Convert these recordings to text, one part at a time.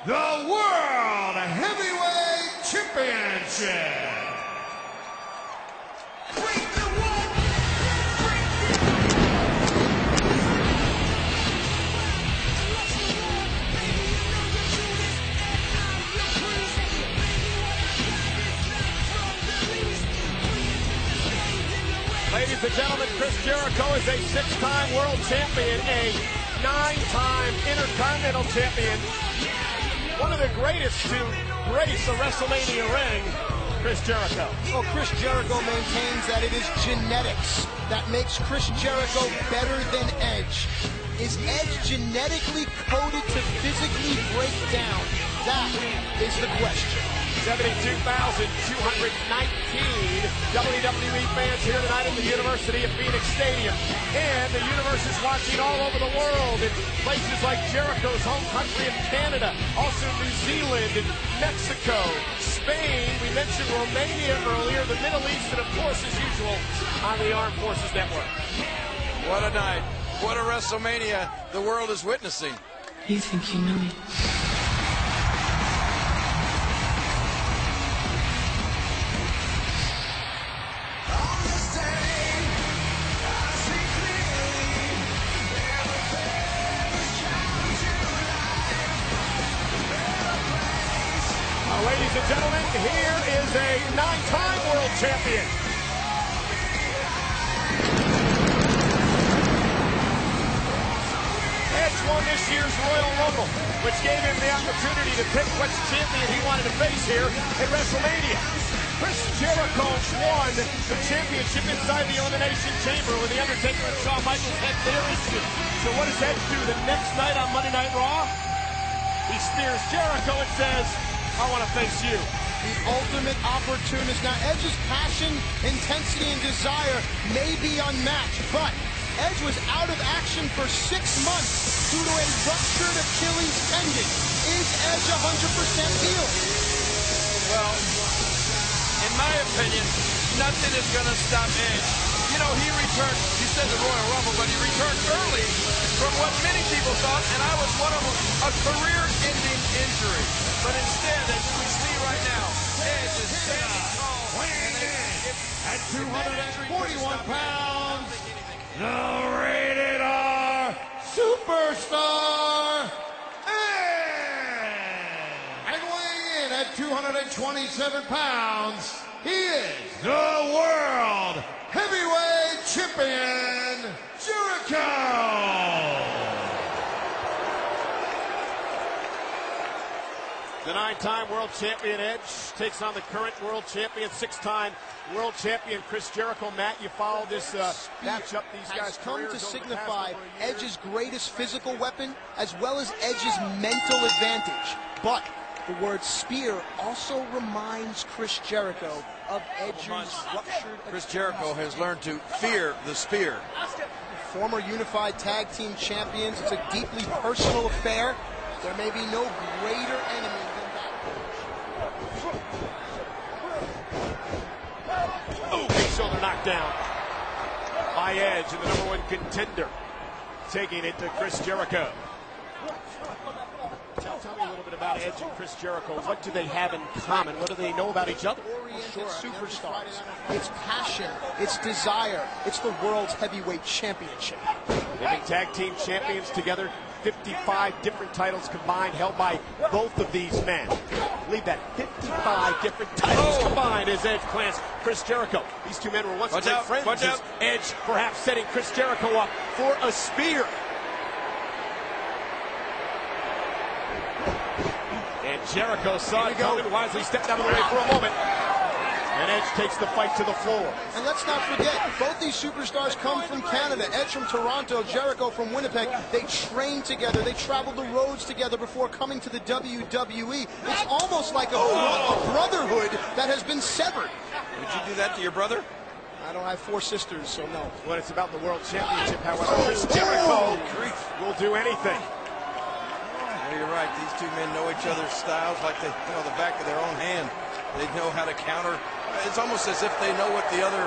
the World Heavyweight Championship. Ladies and gentlemen, Chris Jericho is a 6-time world champion, a 9-time Intercontinental champion. One of the greatest to grace a WrestleMania ring, Chris Jericho. Well, Chris Jericho maintains that it is genetics that makes Chris Jericho better than Edge. Is Edge genetically coded to physically break down? That is the question. 72,219 WWE fans here tonight at the University of Phoenix Stadium. And the universe is watching all over the world in places like Jericho's home country of Canada, also New Zealand and Mexico, Spain. We mentioned Romania earlier, the Middle East, and of course, as usual, on the Armed Forces Network. What a night. What a WrestleMania the world is witnessing. You think you know me? Ladies and gentlemen, here is a 9-time world champion. Edge won this year's Royal Rumble, which gave him the opportunity to pick which champion he wanted to face here at WrestleMania. Chris Jericho won the championship inside the Elimination Chamber with The Undertaker and Shawn Michaels had their issue. So what does Edge do the next night on Monday Night Raw? He spears Jericho and says, I want to face you. The ultimate opportunist. Now, Edge's passion, intensity, and desire may be unmatched, but Edge was out of action for 6 months due to a ruptured Achilles tendon. Is Edge 100% healed? Well, in my opinion, nothing is going to stop Edge. You know, he returned, he said the Royal Rumble, but he returned early from what many people thought, and I was one of them, a career-ending injury. But instead, as we see right now, Edge is standing tall. Weighing in at 241 pounds, the Rated R Superstar, and weighing in at 227 pounds, he is the World Heavyweight Champion, Jericho. The 9-time world champion Edge takes on the current world champion, 6-time world champion Chris Jericho. Matt, you follow this matchup. These guys has come to signify Edge's greatest physical weapon as well as Edge's mental advantage. But the word spear also reminds Chris Jericho of Edge's ruptured Chris Jericho has learned to fear the spear. Former unified tag team champions. It's a deeply personal affair. There may be no greater enemy than that. Oh, big shoulder knockdown by Edge, and the #1 contender taking it to Chris Jericho. Tell me a little bit about Edge and Chris Jericho. What do they have in common? What do they know about each other? Oriented superstars. It's passion. It's desire. It's the world's heavyweight championship. They've been tag team champions together. 55 different titles combined held by both of these men. Believe that, 55 different titles combined as Edge plants Chris Jericho. These two men were once great friends. Watch out. Edge perhaps setting Chris Jericho up for a spear. And Jericho saw it coming, wisely stepped out of the way for a moment. And Edge takes the fight to the floor. And let's not forget, both these superstars come from Canada. Edge from Toronto, Jericho from Winnipeg. They trained together. They traveled the roads together before coming to the WWE. It's almost like a brotherhood that has been severed. Would you do that to your brother? I don't have 4 sisters, so no. When it's about the World Championship, however, Chris Jericho will do anything. Well, you're right. These two men know each other's styles like they know the back of their own hand. They know how to counter. It's almost as if they know what the other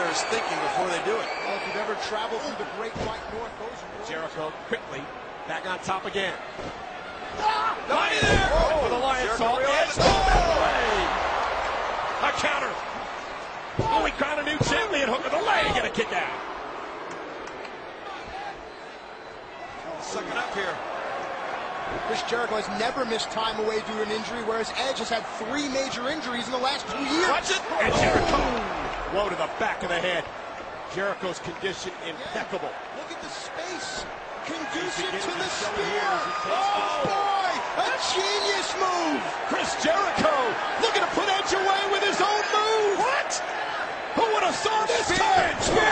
is thinking before they do it. Well, if you've ever traveled through the Great White North, those Jericho quickly back on top again. Nobody there. Oh, the Lion saw Edge. A counter. Oh, we crowned a new champion. Hook of the leg and a kick out. Sucking up here. Chris Jericho has never missed time away due to an injury, whereas Edge has had 3 major injuries in the last 2 years. Watch it. And Jericho. Whoa to the back of the head. Jericho's condition impeccable. Look at the space. Conducive to the spear. Oh, boy. A genius move. Chris Jericho looking to put Edge away with his own move. What? Who would have saw this coming? What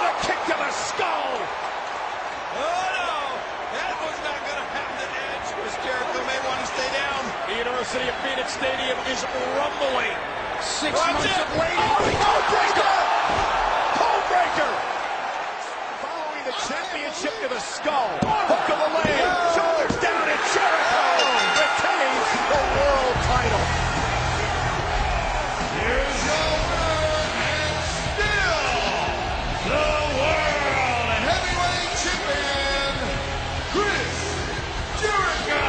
a kick to the skull. Oh no, that was not going to happen to Edge. Chris Jericho may want to stay down. The University of Phoenix Stadium is rumbling. 6 months of waiting. Codebreaker! Codebreaker! Following the championship to the skull. Hook of the leg. Shoulders down, and Jericho retains the world title. Here's your winner and still the World Heavyweight Champion, Chris Jericho.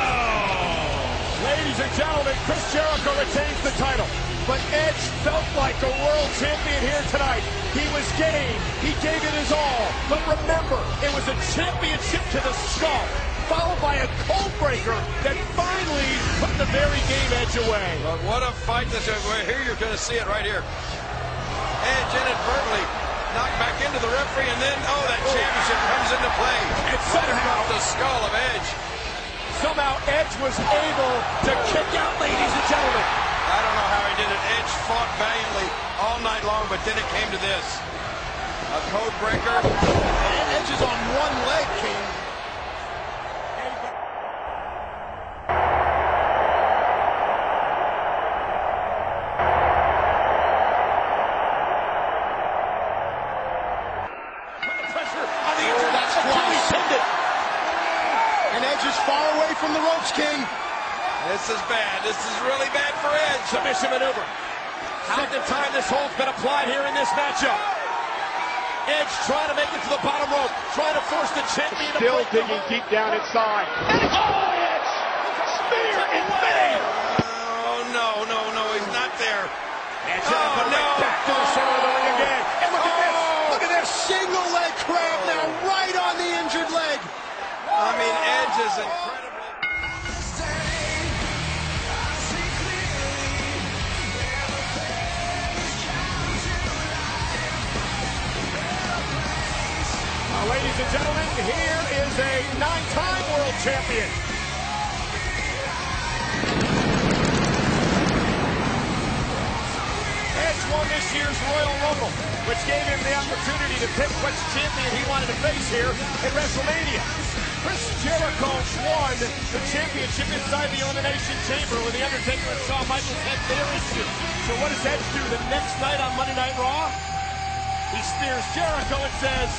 Ladies and gentlemen, Chris Jericho retains the title. But Edge felt like a world champion here tonight. He was game. He gave it his all. But remember, it was a championship to the skull, followed by a cold breaker that finally put the very game Edge away. But what a fight this is. Here you're going to see it right here. Edge inadvertently knocked back into the referee, and then, that championship comes into play. And Right across the skull of Edge. Somehow Edge was able to kick out, ladies and gentlemen. I don't know how he did it. Edge fought valiantly all night long, but then it came to this. A code breaker. And Edge is on one leg, King. Put the pressure on the injured. That's Achilles tendon. And Edge is far away from the ropes, King. This is bad. This is really bad for Edge. Submission maneuver. How the time this hold's been applied here in this matchup. Edge trying to make it to the bottom rope, trying to force the champion to Still digging deep down inside. And Edge! Spear infinity! Oh, no, he's not there. And Jericho right back to the center of the ring again. And look at this! Look at this single leg crab now, right on the injured leg. I mean, Edge is incredible. Ladies and gentlemen, here is a 9-time world champion. Edge won this year's Royal Rumble, which gave him the opportunity to pick which champion he wanted to face here at WrestleMania. Chris Jericho won the championship inside the Elimination Chamber when The Undertaker and Shawn Michaels had their issue. So what does Edge do the next night on Monday Night Raw? He spears Jericho and says,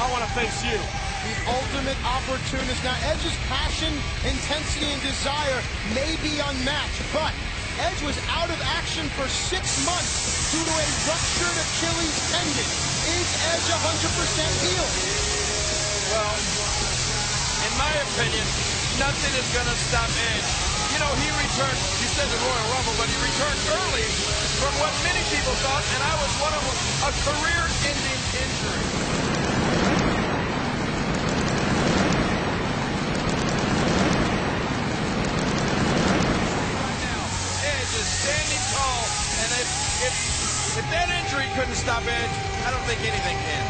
I want to face you. The ultimate opportunist. Now, Edge's passion, intensity, and desire may be unmatched, but Edge was out of action for 6 months due to a ruptured Achilles tendon. Is Edge 100% healed? Well, in my opinion, nothing is going to stop Edge. You know, he returned, he said the Royal Rumble, but he returned early from what many people thought, and I was one of them, a career-ending injury. Standing tall, and if that injury couldn't stop Edge, I don't think anything can.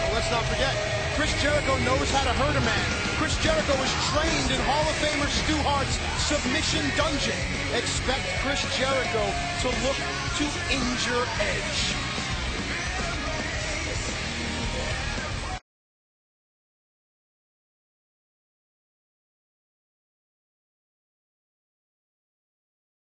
Well, let's not forget, Chris Jericho knows how to hurt a man. Chris Jericho was trained in Hall of Famer Stu Hart's submission dungeon. Expect Chris Jericho to look to injure Edge.